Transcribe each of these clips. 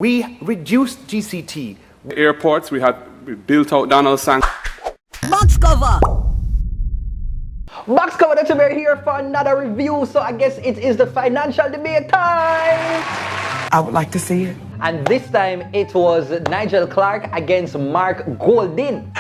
We reduced GCT. Airports, we built out Donaldson. Box cover! Box cover, that we're here for another review, so I guess it is the financial debate time! I would like to see it. And this time it was Nigel Clarke against Mark Goldin.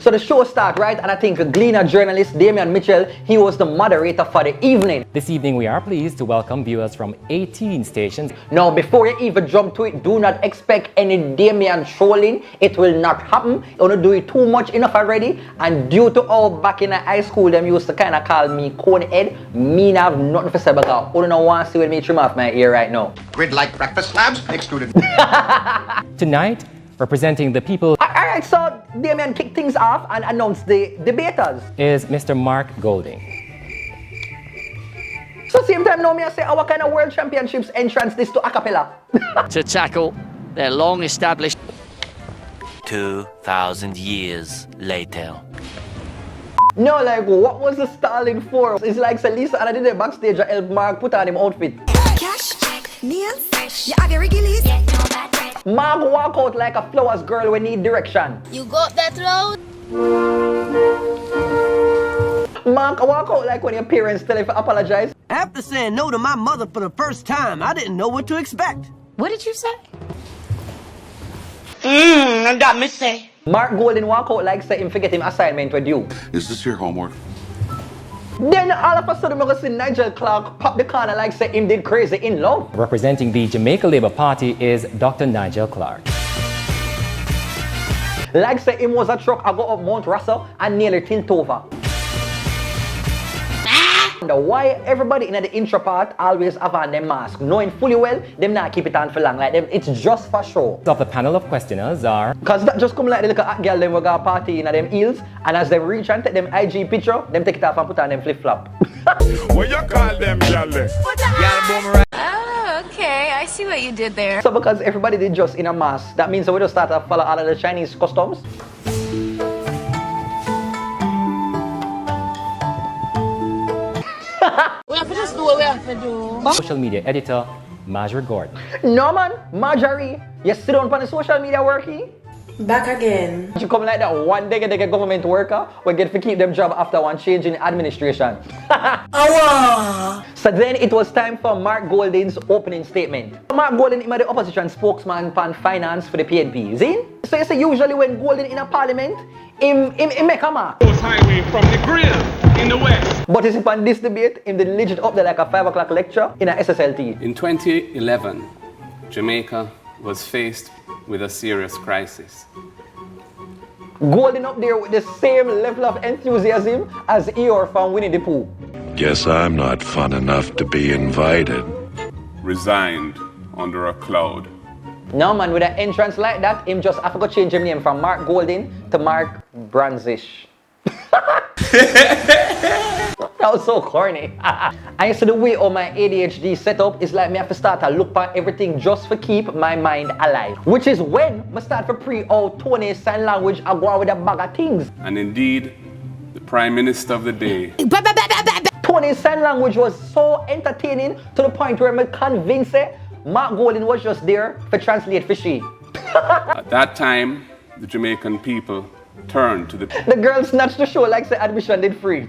So the show started, right? And I think Gleaner journalist Damian Mitchell, he was the moderator for the evening. This evening we are pleased to welcome viewers from 18 stations. Now before you even jump to it, do not expect any Damian trolling. It will not happen. You don't do it too much enough already. And due to all back in the high school, them used to kind of call me Conehead. Me not have nothing for say because I don't want to see when me trim off my ear right now. Grid like breakfast slabs excluded. Tonight, representing the people Alright, so Damian kicked things off and announced the debaters. is Mr. Mark Golding. So same time now me I say, what kind of world championships entrance this to a cappella? To tackle their long established 2,000 years later. No, like what was the stalling for? It's like Lisa and I did it backstage and help Mark put on him outfit. Cash, nails, you have your regulars. Mark walk out like a flowers girl when need direction. You got that road? Mark walk out like when your parents tell you to apologize. After saying no to my mother for the first time, I didn't know what to expect. What did you say? That me say. Mark Goldin walk out like say him forget him assignment with you. Is this your homework? Then all of a sudden we're gonna see Nigel Clarke pop the corner like say him did crazy in love. Representing the Jamaica Labour Party is Dr. Nigel Clarke. Like say him was a truck I go up Mount Russell and nearly tilt over. Why everybody in the intro part always have on them mask, knowing fully well them not keep it on for long, like them it's just for show. Of the panel of questioners are Cause that just come like the little hot girl them we got party in them heels, and as they reach and take them IG picture, them take it off and put on them flip flop. What you call them, y'all? Oh, okay. I see what you did there. So because everybody did just in a mask, that means we just start to follow all of the Chinese customs. We have to just do what we have to do. social media editor Marjorie Gordon. No man, Marjorie, you sit down on the social media working. Back again. You come like that one day get government worker, we get to keep them job after one change in administration. So then it was time for Mark Goldin's opening statement. Mark Goldin is the opposition spokesman on finance for the PNP. See? So you say usually when Goldin in a parliament, him make a mark. Highway from the grill in the west. But is it on this debate, him did legit up there like a 5 o'clock lecture in a SSLT. In 2011, Jamaica was faced with a serious crisis. Goldin up there with the same level of enthusiasm as Eeyore from Winnie the Pooh. Guess I'm not fun enough to be invited. Resigned under a cloud. No man, with an entrance like that, him just have to go change his name from Mark Goldin to Mark Branzish. That was so corny. I see the way all my ADHD setup is like me have to start to look at everything just for keep my mind alive. Which is when I start to pre-out Tony sign language I go on with a bag of things. And indeed, the Prime Minister of the day. Tony's sign language was so entertaining to the point where I'm convinced Mark Goldin was just there for translate for she. At that time, the Jamaican people turned to the girl snatched the show like say admission did free.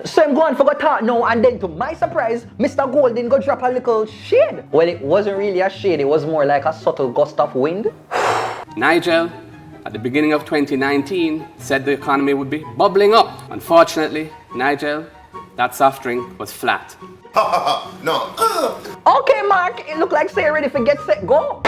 So I'm going for go talk now, and then to my surprise, Mr. Goldin go drop a little shade. Well, it wasn't really a shade, it was more like a subtle gust of wind. Nigel, at the beginning of 2019, said the economy would be bubbling up. Unfortunately, Nigel, that soft drink was flat. No. Okay, Mark, it looked like say ready for get set go.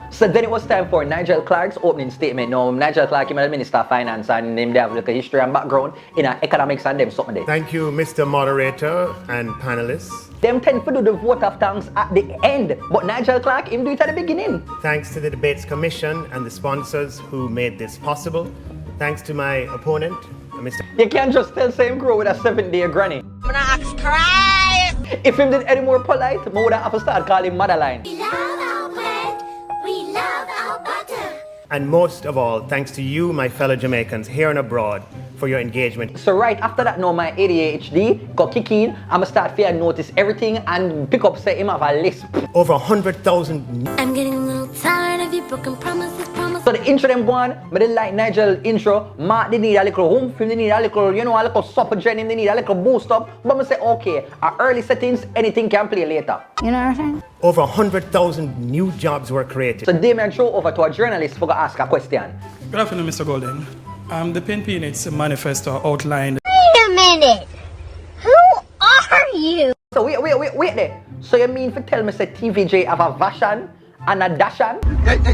So then it was time for Nigel Clarke's opening statement. Now, Nigel Clarke is the Minister of Finance and them they have like a history and background in economics and them something there. Thank you, Mr. Moderator and panelists. Them tend to do the vote of thanks at the end, but Nigel Clarke, him do it at the beginning. Thanks to the Debates Commission and the sponsors who made this possible. Thanks to my opponent, Mr. You can't just tell same grow with a 7-day granny. I'm gonna ask cry. If him did any more polite, I would have to start calling Madeline. We love our bread. We love our butter. And most of all, thanks to you, my fellow Jamaicans here and abroad, for your engagement. So right after that now, my ADHD got kick in. I'ma start to notice everything and pick up say him have a list. Over 100,000. I'm getting a little tired of your broken promises. So the intro them go on, but they like Nigel intro. Mark they need a little home film, they need a little, you know, a little supper Jenny, they need a little boost up. But I say okay, at early settings, anything can play later. You know what I'm saying? Over 100,000 new jobs were created. So Damien throw over to a journalist for to ask a question. Good afternoon, Mr. Golden. The PNP in its manifesto outlined. Wait a minute. Who are you? So wait there. So you mean to tell me say TVJ have a Vashan and a Dashan?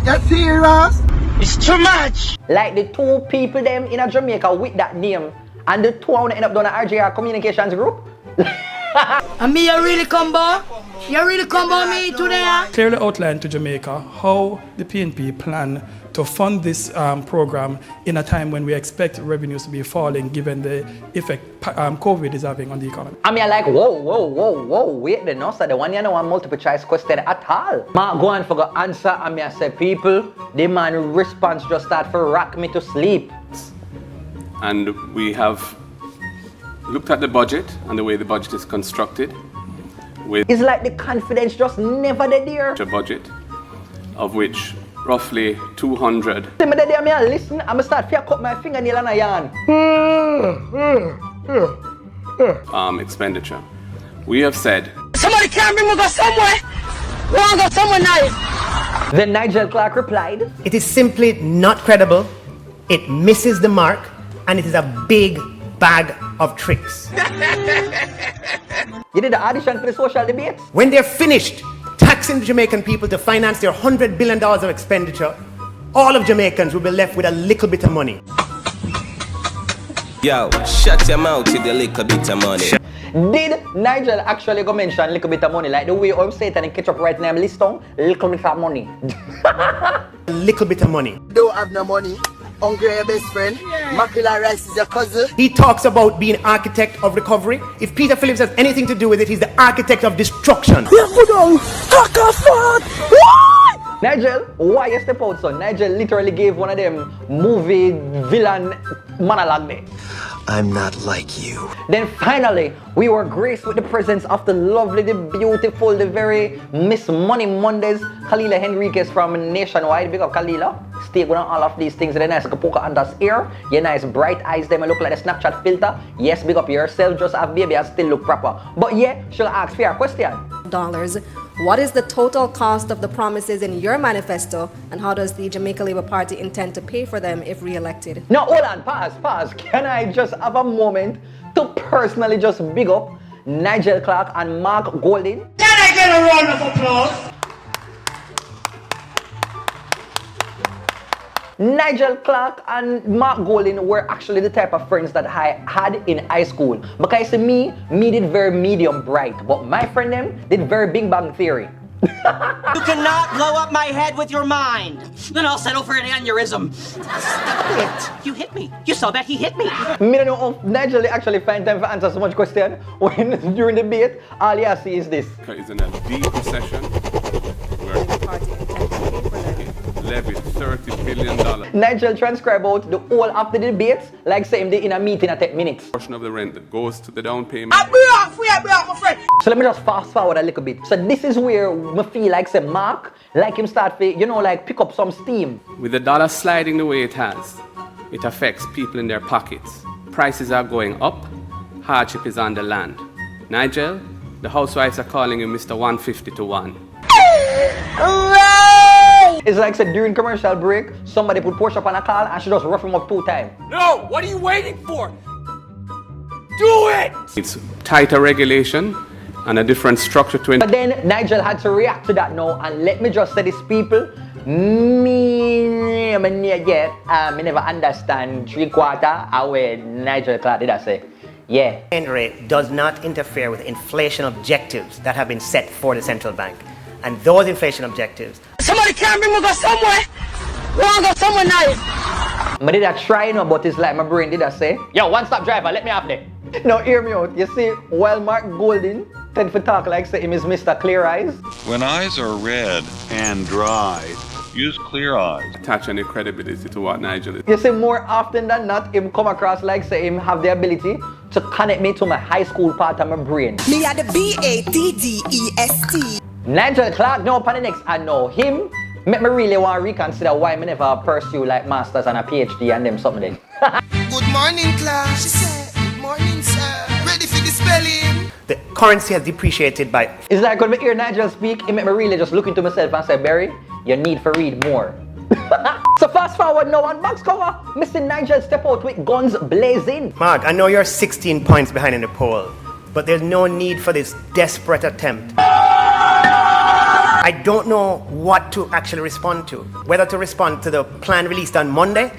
That's serious? It's too much. Like the two people them in a Jamaica with that name, and the two wanna end up doing a RJR communications group? And me, you really combo? You really combo me today? Clearly outlined to Jamaica how the PNP plan to fund this program in a time when we expect revenues to be falling given the effect COVID is having on the economy. I mean, like, whoa, wait there, no, sir. The one you know one multiple choice question at all. Ma go on for the answer, I mean, I say, people, the man response just start for rock me to sleep. And we have looked at the budget and the way the budget is constructed. With it's like the confidence just never there. a budget of which roughly 200 See me there, I listen, I'm gonna start to cut my fingernail and a yarn. expenditure. We have said Somebody can't bring me go somewhere. We want to go somewhere nice. Then Nigel Clarke replied, It is simply not credible, it misses the mark, and it is a big bag of tricks. you did the audition for the social debates? When they're finished taxing the Jamaican people to finance their $100 billion of expenditure, all of Jamaicans will be left with a little bit of money. Yo, shut your mouth with a little bit of money. Did Nigel actually go mention little bit of money? Like the way I'm saying and catch up right now, list down, little bit of money. A little bit of money. Don't have no money. Hungry your best friend. Macula rice is your cousin. He talks about being architect of recovery. If Peter Phillips has anything to do with it, he's the architect of destruction. Nigel, why you step out, son? Nigel literally gave one of them movie villain monologue there. I'm not like you. Then finally, we were graced with the presence of the lovely, the beautiful, the very Miss Money Mondays, Kalila Henriquez from Nationwide. Big up Kalila. Stay with all of these things. The nice Kapuka Anda's ear. Your nice bright eyes, them look like a Snapchat filter. Yes, big up yourself. Just have baby and still look proper. But yeah, she'll ask for a question. What is the total cost of the promises in your manifesto, and how does the Jamaica Labour Party intend to pay for them if re-elected? Now hold on, pause. Can I just have a moment to personally just big up Nigel Clarke and Mark Golding? Can I get a round of applause? Nigel Clarke and Mark Golding were actually the type of friends that I had in high school. Because me did very medium bright, but my friend them did very Big Bang Theory. You cannot blow up my head with your mind. Then I'll settle for an aneurysm. Stop it. You hit me. You saw that he hit me. Me don't know if Nigel actually find time to answer so much question when during the debate, all you see is this. is in a deep recession where levied $30 billion. Nigel transcribe out the whole after the debates like say him they in a meeting at 10 minutes. Portion of the rent that goes to the down payment. I brought my friend. So let me just fast forward a little bit. So this is where me feel like say Mark, like him start to, you know, like pick up some steam. With the dollar sliding the way it has, it affects people in their pockets. Prices are going up, hardship is on the land. Nigel, the housewives are calling you Mr. 150 to 1. It's like said during commercial break, somebody put Porsche up on a call and she just rough him up 2 times. No, what are you waiting for? Do it! It's tighter regulation and a different structure to it. But then Nigel had to react to that now, and let me just say this, people, me never understand 3/4 how Nigel Clarke did I say. Yeah. Exchange rate does not interfere with inflation objectives that have been set for the central bank. And those inflation objectives. Somebody can't bring me go somewhere. We want to go somewhere nice. But did I try, you know, but it's like my brain did I say, yo, one-stop driver, let me have that. Now hear me out. You see, while Mark Golding tend to talk like say him is Mr. Clear Eyes. When eyes are red and dry, Use clear eyes. Attach any credibility to what Nigel is. You see, more often than not, him come across like say him have the ability to connect me to my high school part of my brain. Me are the BADDEST. Nigel Clarke, no, upon the next, I know him. Make me really want to reconsider why me never pursue like masters and a PhD and them something. Good morning, class. She said, good morning, sir. Ready for the spelling? The currency has depreciated by... It's like when I hear Nigel speak, it make me really just look into myself and say, Barry, you need to read more. So fast forward now on box cover, Mr. Nigel step out with guns blazing. Mark, I know you're 16 points behind in the poll, but there's no need for this desperate attempt. I don't know what to actually respond to. Whether to respond to the plan released on Monday,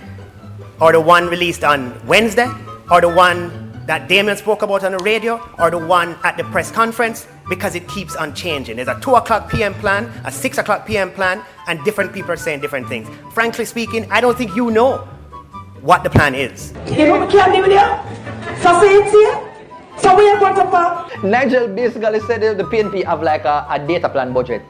or the one released on Wednesday, or the one that Damien spoke about on the radio, or the one at the press conference, because it keeps on changing. There's a 2 o'clock p.m. plan, a 6 o'clock p.m. plan, and different people are saying different things. Frankly speaking, I don't think you know what the plan is. Nigel basically said the PNP have like a data plan budget.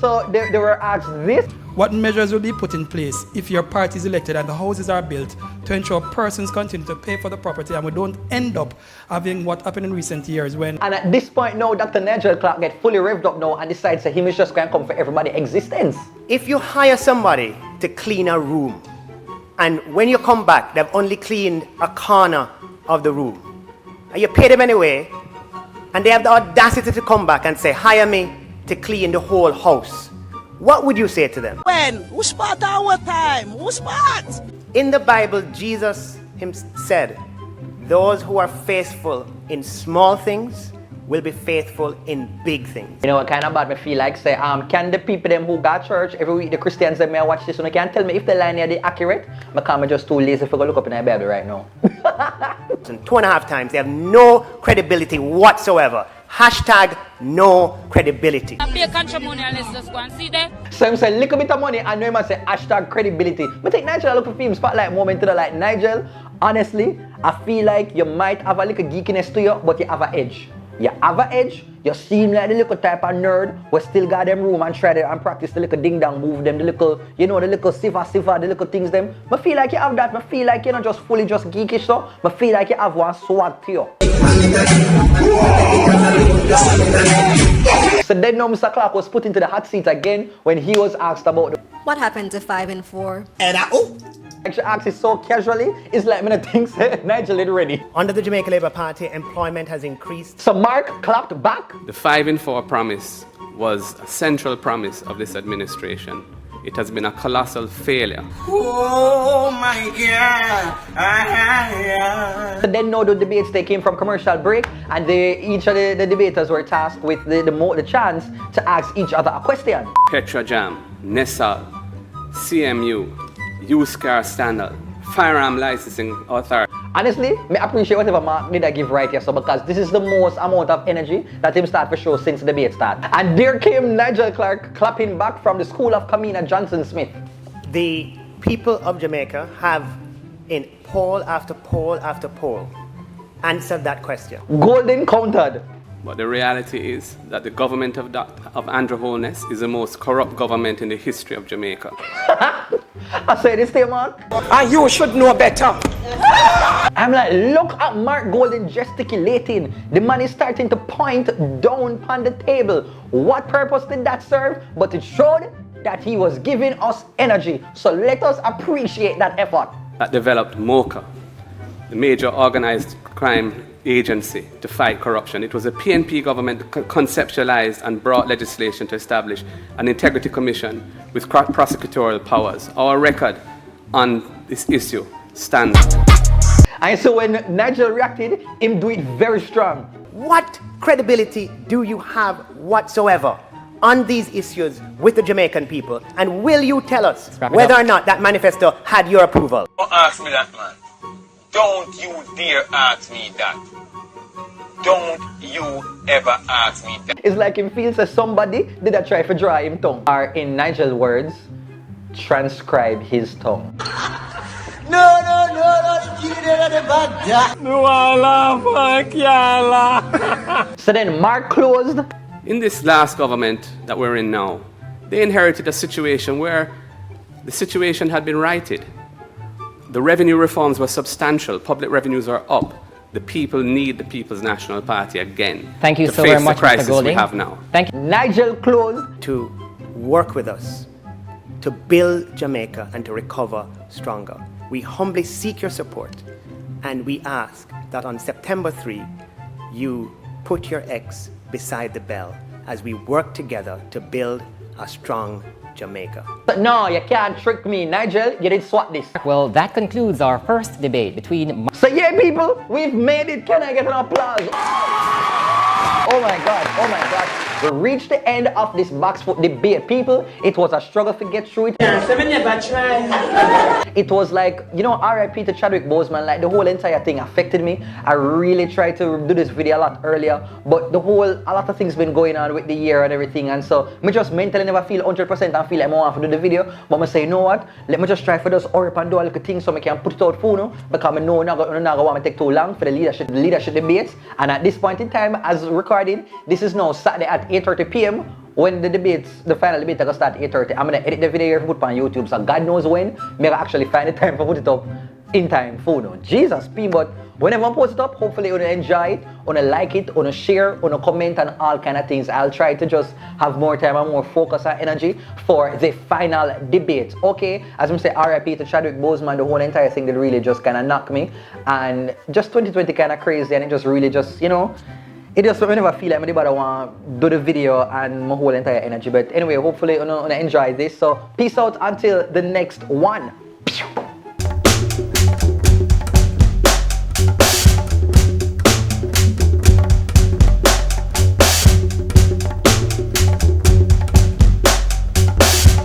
So they were asked this. What measures will be put in place if your party is elected and the houses are built to ensure persons continue to pay for the property and we don't end up having what happened in recent years when... And at this point now, Dr. Nigel Clarke get fully revved up now and decides that him is just going to come for everybody's existence. If you hire somebody to clean a room, and when you come back, they've only cleaned a corner of the room, and you pay them anyway, and they have the audacity to come back and say, hire me to clean the whole house, what would you say to them? When? Who's part our time? Who's part? In the Bible, Jesus said, those who are faithful in small things will be faithful in big things. You know what kind of bad me feel like? Say, can the people them who got church every week, the Christians that may watch this, and can tell me if the line here is accurate? Because I'm just too lazy to go look up in the Bible right now. And 2.5 times, they have no credibility whatsoever. Hashtag no credibility. I pay a country money and let's just go and see them. So him say little bit of money and know him and say hashtag credibility. But take Nigel a look for film spotlight moment to the like Nigel, honestly, I feel like you might have a little geekiness to you, but you have an edge. You have an edge, you seem like the little type of nerd who still got them room and try to and practice the little ding dong move them, the little, you know, the little siva, the little things them. I feel like you have that, I feel like you're not just fully just geekish so, I feel like you have one swag to you. So then now Mr. Clarke was put into the hot seat again when he was asked about what happened to 5 and 4? Actually asked it so casually, it's like many things Nigel is ready. Under the Jamaican Labour Party, employment has increased. So Mark clapped back. The 5 in 4 promise was a central promise of this administration. It has been a colossal failure. Oh my God! So then now the debates, they came from commercial break, and each of the debaters were tasked with the chance to ask each other a question. Petrojam, Nessal, CMU, used car standard, firearm licensing authority. Honestly, I appreciate whatever Mark did I give right here, so because this is the most amount of energy that him start for show since the debate start. And there came Nigel Clarke clapping back from the school of Kamina Johnson Smith. The people of Jamaica have, in poll after poll after poll, answered that question. Golden countered. But the reality is that the government of Andrew Holness is the most corrupt government in the history of Jamaica. I say this to you, man. And you should know better. I'm like, look at Mark Golden gesticulating. The man is starting to point down on the table. What purpose did that serve? But it showed that he was giving us energy. So let us appreciate that effort. That developed MOCA, the major organized crime agency to fight corruption. It was a PNP government conceptualized and brought legislation to establish an integrity commission with prosecutorial powers. Our record on this issue stands. And so when Nigel reacted, him do it very strong. What credibility do you have whatsoever on these issues with the Jamaican people? And will you tell us whether or not that manifesto had your approval? Don't ask me that, man. Don't you dare ask me that. Don't you ever ask me that. It's like him feels that somebody did a try to draw him tongue. Or in Nigel's words, transcribe his tongue. No, So then Mark closed. In this last government that we're in now, They inherited a situation where the situation had been righted. The revenue reforms were substantial. Public revenues are up. The people need the People's National Party again. Thank you to so face very much, the crisis Mr. Golding. we have now. Thank you. Nigel Clarke. To work with us to build Jamaica and to recover stronger. We humbly seek your support, and we ask that on September 3, you put your X beside the bell as we work together to build a strong Jamaica. But no, you can't trick me, Nigel. You did swat this. Well, that concludes our first debate between... So yeah, people, we've made it. Can I get an applause? Oh my God, oh my God. We reached the end of this box foot debate, people. It was a struggle to get through it. It was like, you know, RIP to Chadwick Boseman, like the whole entire thing affected me. I really tried to do this video a lot earlier, but a lot of things been going on with the year and everything, and so me just mentally never feel 100% and feel like I want to do the video, but I say, you know what, let me just try for just hurry up and do a little thing so I can put it out for you, because I know I'm not going to take too long for the leadership debates, and at this point in time, as recording, this is now Saturday at 8:30 p.m. when the final debate is going to start at 8:30. I'm going to edit the video here and put it on YouTube, so God knows when I actually find the time to put it up in time for you. Jesus, but whenever I post it up, hopefully you'll enjoy it, you'll like it, you'll share, you'll comment and all kind of things. I'll try to just have more time and more focus and energy for the final debate. Okay, as I say, RIP to Chadwick Boseman, the whole entire thing that really just kind of knocked me, and just 2020 kind of crazy, and it just really just, you know, it just whenever I feel like I want to do the video and my whole entire energy. But anyway, hopefully you enjoy this. So peace out until the next one.